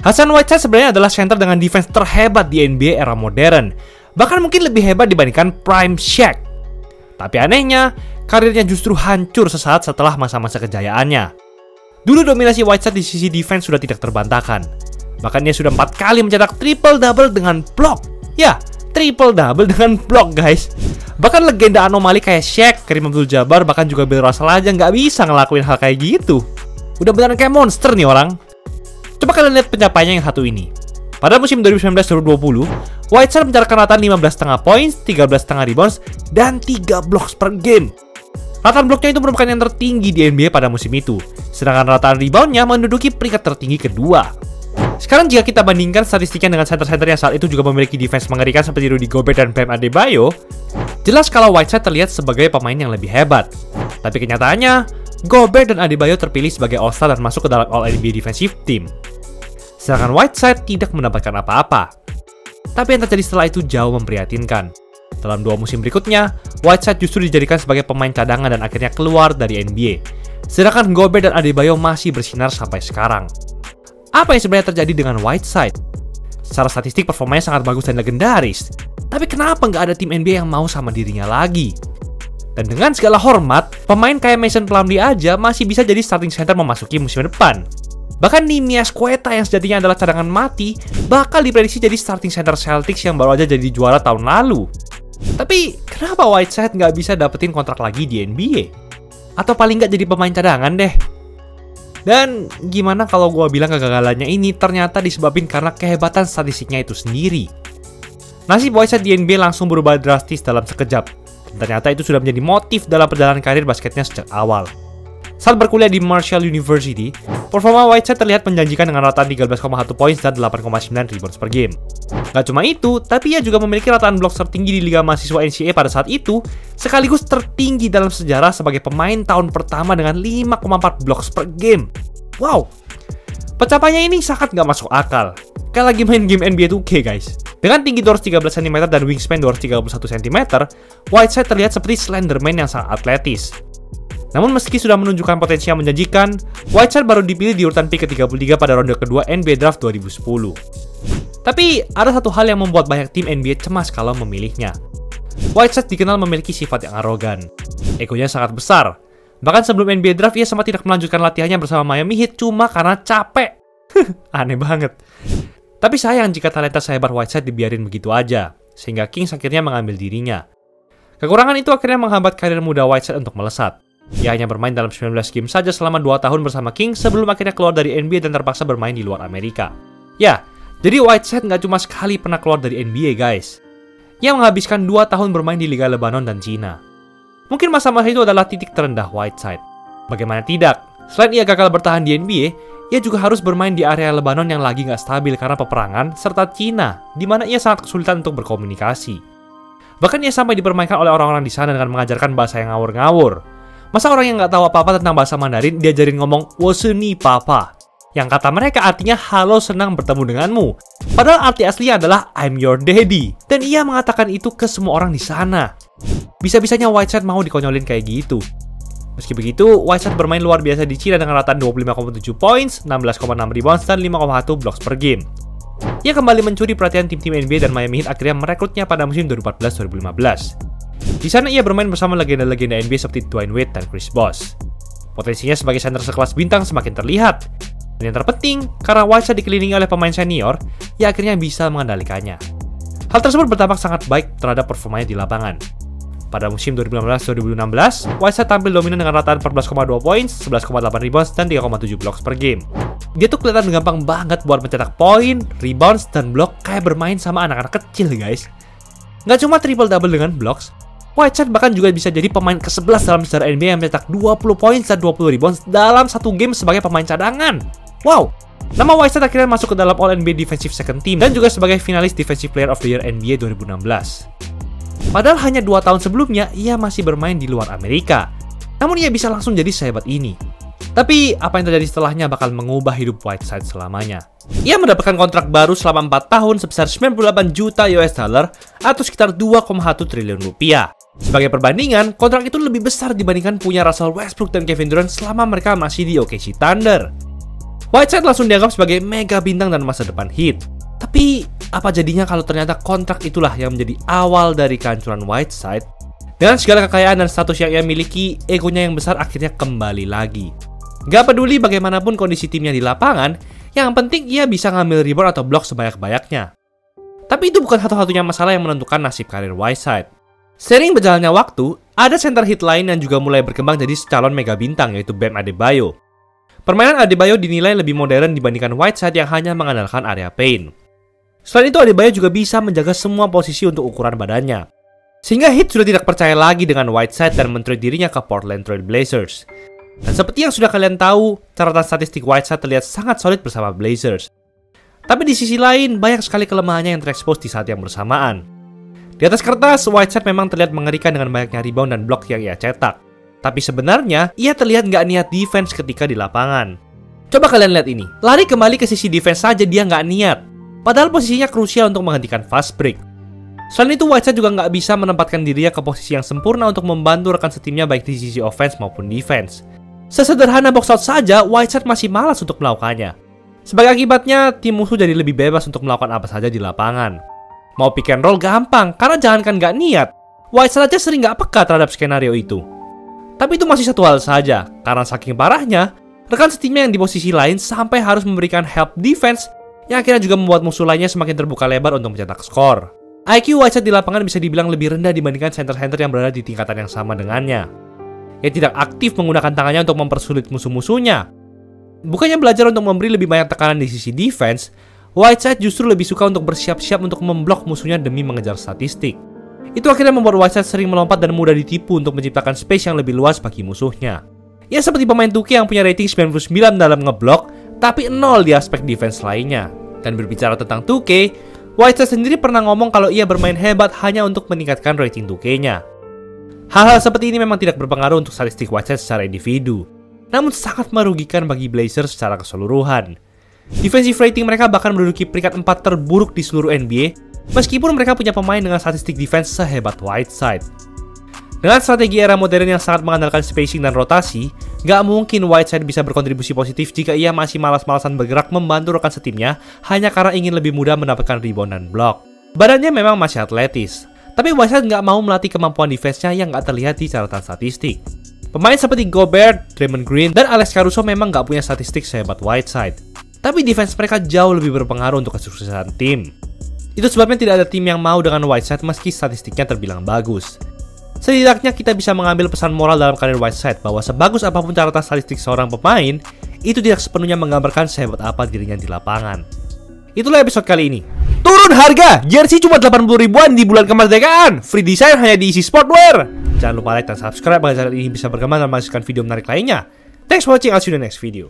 Hassan Whiteside sebenarnya adalah center dengan defense terhebat di NBA era modern. Bahkan mungkin lebih hebat dibandingkan Prime Shaq. Tapi anehnya, karirnya justru hancur sesaat setelah masa-masa kejayaannya. Dulu dominasi Whiteside di sisi defense sudah tidak terbantahkan. Bahkan dia sudah 4 kali mencetak triple-double dengan blok. Ya, triple-double dengan blok guys. Bahkan legenda anomali kayak Shaq, Kareem Abdul-Jabbar, bahkan juga Bill Russell aja nggak bisa ngelakuin hal kayak gitu. Udah beneran kayak monster nih orang. Coba kalian lihat pencapaiannya yang satu ini. Pada musim 2019-2020, Whiteside mencatatkan rataan 15,5 points, 13,5 rebounds, dan 3 blocks per game. Rataan bloknya itu merupakan yang tertinggi di NBA pada musim itu. Sedangkan rataan reboundnya menduduki peringkat tertinggi kedua. Sekarang jika kita bandingkan statistiknya dengan center-center yang saat itu juga memiliki defense mengerikan seperti Rudy Gobert dan Bam Adebayo, jelas kalau Whiteside terlihat sebagai pemain yang lebih hebat. Tapi kenyataannya, Gobert dan Adebayo terpilih sebagai All-Star dan masuk ke dalam All-NBA Defensive Team. Sedangkan Whiteside tidak mendapatkan apa-apa. Tapi yang terjadi setelah itu jauh memprihatinkan. Dalam 2 musim berikutnya, Whiteside justru dijadikan sebagai pemain cadangan dan akhirnya keluar dari NBA. Sedangkan Gobert dan Adebayo masih bersinar sampai sekarang. Apa yang sebenarnya terjadi dengan Whiteside? Secara statistik performanya sangat bagus dan legendaris. Tapi kenapa nggak ada tim NBA yang mau sama dirinya lagi? Dan dengan segala hormat, pemain kayak Mason Plumlee aja masih bisa jadi starting center memasuki musim depan. Bahkan Neemias Queta yang sejatinya adalah cadangan mati, bakal diprediksi jadi starting center Celtics yang baru aja jadi juara tahun lalu. Tapi kenapa Whiteside nggak bisa dapetin kontrak lagi di NBA? Atau paling nggak jadi pemain cadangan deh? Dan gimana kalau gue bilang kegagalannya ini ternyata disebabkan karena kehebatan statistiknya itu sendiri. Nasib Whiteside di NBA langsung berubah drastis dalam sekejap. Dan ternyata itu sudah menjadi motif dalam perjalanan karir basketnya sejak awal. Saat berkuliah di Marshall University, performa Whiteside terlihat menjanjikan dengan rataan 13,1 poin dan 8,9 rebounds per game. Gak cuma itu, tapi ia juga memiliki rataan blok tertinggi di Liga Mahasiswa NCAA pada saat itu, sekaligus tertinggi dalam sejarah sebagai pemain tahun pertama dengan 5,4 blocks per game. Wow, pencapaiannya ini sangat gak masuk akal. Kayak lagi main game NBA 2K guys. Dengan tinggi 213 cm dan wingspan 231 cm, Whiteside terlihat seperti Slenderman yang sangat atletis. Namun meski sudah menunjukkan potensi yang menjanjikan, Whiteside baru dipilih di urutan pick ke-33 pada ronde kedua NBA Draft 2010. Tapi ada satu hal yang membuat banyak tim NBA cemas kalau memilihnya. Whiteside dikenal memiliki sifat yang arogan. Egonya sangat besar. Bahkan sebelum NBA Draft ia sempat tidak melanjutkan latihannya bersama Miami Heat cuma karena capek. Aneh banget. Tapi sayang jika talenta sehebat Whiteside dibiarin begitu aja, sehingga Kings akhirnya mengambil dirinya. Kekurangan itu akhirnya menghambat karir muda Whiteside untuk melesat. Ia hanya bermain dalam 19 game saja selama 2 tahun bersama Kings sebelum akhirnya keluar dari NBA dan terpaksa bermain di luar Amerika. Ya, jadi Whiteside nggak cuma sekali pernah keluar dari NBA guys. Ia menghabiskan 2 tahun bermain di Liga Lebanon dan Cina. Mungkin masa-masa itu adalah titik terendah Whiteside. Bagaimana tidak, selain ia gagal bertahan di NBA, ia juga harus bermain di area Lebanon yang lagi nggak stabil karena peperangan, serta Cina, di mana ia sangat kesulitan untuk berkomunikasi. Bahkan ia sampai dipermainkan oleh orang-orang di sana dengan mengajarkan bahasa yang ngawur-ngawur. Masa orang yang nggak tahu apa-apa tentang bahasa Mandarin diajarin ngomong "Wosuni papa", yang kata mereka artinya "halo, senang bertemu denganmu". Padahal arti aslinya adalah "I'm your daddy". Dan ia mengatakan itu ke semua orang di sana. Bisa-bisanya Whiteside mau dikonyolin kayak gitu. Meski begitu, Whiteside bermain luar biasa di Cina dengan rataan 25,7 points, 16,6 rebounds, dan 5,1 blocks per game. Ia kembali mencuri perhatian tim-tim NBA dan Miami Heat akhirnya merekrutnya pada musim 2014-2015. Di sana ia bermain bersama legenda-legenda NBA seperti Dwayne Wade dan Chris Bosh. Potensinya sebagai center sekelas bintang semakin terlihat. Dan yang terpenting, karena Whiteside dikelilingi oleh pemain senior, ia akhirnya bisa mengendalikannya. Hal tersebut berdampak sangat baik terhadap performanya di lapangan. Pada musim 2015-2016, Whiteside tampil dominan dengan rataan 14,2 points, 11,8 rebounds, dan 3,7 blocks per game. Dia tuh kelihatan gampang banget buat mencetak poin, rebounds, dan blok kayak bermain sama anak-anak kecil guys. Nggak cuma triple-double dengan blocks, Whiteside bahkan juga bisa jadi pemain ke-11 dalam sejarah NBA yang mencetak 20 poin dan 20 rebounds dalam satu game sebagai pemain cadangan. Wow! Nama Whiteside akhirnya masuk ke dalam All-NBA Defensive Second Team dan juga sebagai finalis Defensive Player of the Year NBA 2016. Padahal hanya 2 tahun sebelumnya, ia masih bermain di luar Amerika. Namun ia bisa langsung jadi sehebat ini. Tapi, apa yang terjadi setelahnya bakal mengubah hidup Whiteside selamanya. Ia mendapatkan kontrak baru selama 4 tahun sebesar 98 juta US dollar atau sekitar 2,1 triliun rupiah. Sebagai perbandingan, kontrak itu lebih besar dibandingkan punya Russell Westbrook dan Kevin Durant selama mereka masih di OKC Thunder. Whiteside langsung dianggap sebagai mega bintang dan masa depan Heat. Tapi, apa jadinya kalau ternyata kontrak itulah yang menjadi awal dari kehancuran Whiteside? Dengan segala kekayaan dan status yang ia miliki, egonya yang besar akhirnya kembali lagi. Gak peduli bagaimanapun kondisi timnya di lapangan, yang penting ia bisa ngambil rebound atau blok sebanyak-banyaknya. Tapi itu bukan satu-satunya masalah yang menentukan nasib karir Whiteside. Seiring berjalannya waktu, ada center Heat lain yang juga mulai berkembang jadi calon mega bintang, yaitu Bam Adebayo. Permainan Adebayo dinilai lebih modern dibandingkan Whiteside yang hanya mengandalkan area paint. Selain itu, Adebayo juga bisa menjaga semua posisi untuk ukuran badannya. Sehingga Heat sudah tidak percaya lagi dengan Whiteside dan men-trade dirinya ke Portland Trail Blazers. Dan seperti yang sudah kalian tahu, catatan statistik Whiteside terlihat sangat solid bersama Blazers. Tapi di sisi lain, banyak sekali kelemahannya yang terekspos di saat yang bersamaan. Di atas kertas, Whiteside memang terlihat mengerikan dengan banyaknya rebound dan blok yang ia cetak. Tapi sebenarnya, ia terlihat nggak niat defense ketika di lapangan. Coba kalian lihat ini, lari kembali ke sisi defense saja dia nggak niat. Padahal posisinya krusial untuk menghentikan fast break. Selain itu, Whiteside juga nggak bisa menempatkan dirinya ke posisi yang sempurna untuk membantu rekan setimnya baik di sisi offense maupun defense. Sesederhana box out saja, Whiteside masih malas untuk melakukannya. Sebagai akibatnya, tim musuh jadi lebih bebas untuk melakukan apa saja di lapangan. Mau pick and roll gampang, karena jangankan nggak niat, Whiteside aja sering nggak peka terhadap skenario itu. Tapi itu masih satu hal saja, karena saking parahnya, rekan setimnya yang di posisi lain sampai harus memberikan help defense yang akhirnya juga membuat musuh lainnya semakin terbuka lebar untuk mencetak skor. IQ Whiteside di lapangan bisa dibilang lebih rendah dibandingkan center-center yang berada di tingkatan yang sama dengannya. Ia tidak aktif menggunakan tangannya untuk mempersulit musuh-musuhnya. Bukannya belajar untuk memberi lebih banyak tekanan di sisi defense, Whiteside justru lebih suka untuk bersiap-siap untuk memblok musuhnya demi mengejar statistik. Itu akhirnya membuat Whiteside sering melompat dan mudah ditipu untuk menciptakan space yang lebih luas bagi musuhnya. Ia seperti pemain 2K yang punya rating 99 dalam ngeblok, tapi 0 di aspek defense lainnya. Dan berbicara tentang 2K, Whiteside sendiri pernah ngomong kalau ia bermain hebat hanya untuk meningkatkan rating 2K-nya. Hal-hal seperti ini memang tidak berpengaruh untuk statistik Whiteside secara individu, namun sangat merugikan bagi Blazers secara keseluruhan. Defensive rating mereka bahkan menduduki peringkat 4 terburuk di seluruh NBA, meskipun mereka punya pemain dengan statistik defense sehebat Whiteside. Dengan strategi era modern yang sangat mengandalkan spacing dan rotasi, gak mungkin Whiteside bisa berkontribusi positif jika ia masih malas-malasan bergerak membantu rekan setimnya hanya karena ingin lebih mudah mendapatkan rebound dan blok. Badannya memang masih atletis, tapi Whiteside gak mau melatih kemampuan defense-nya yang gak terlihat di catatan statistik. Pemain seperti Gobert, Draymond Green, dan Alex Caruso memang gak punya statistik sehebat Whiteside. Tapi defense mereka jauh lebih berpengaruh untuk kesuksesan tim. Itu sebabnya tidak ada tim yang mau dengan Whiteside meski statistiknya terbilang bagus. Setidaknya kita bisa mengambil pesan moral dalam karir Whiteside bahwa sebagus apapun catatan statistik seorang pemain, itu tidak sepenuhnya menggambarkan sehebat apa dirinya di lapangan. Itulah episode kali ini. Turun harga! Jersey cuma 80 ribuan di bulan kemerdekaan! Free design hanya di Easy Sportwear! Jangan lupa like dan subscribe agar channel ini bisa berkembang dan menghasilkan video menarik lainnya. Thanks for watching, I'll see you in the next video.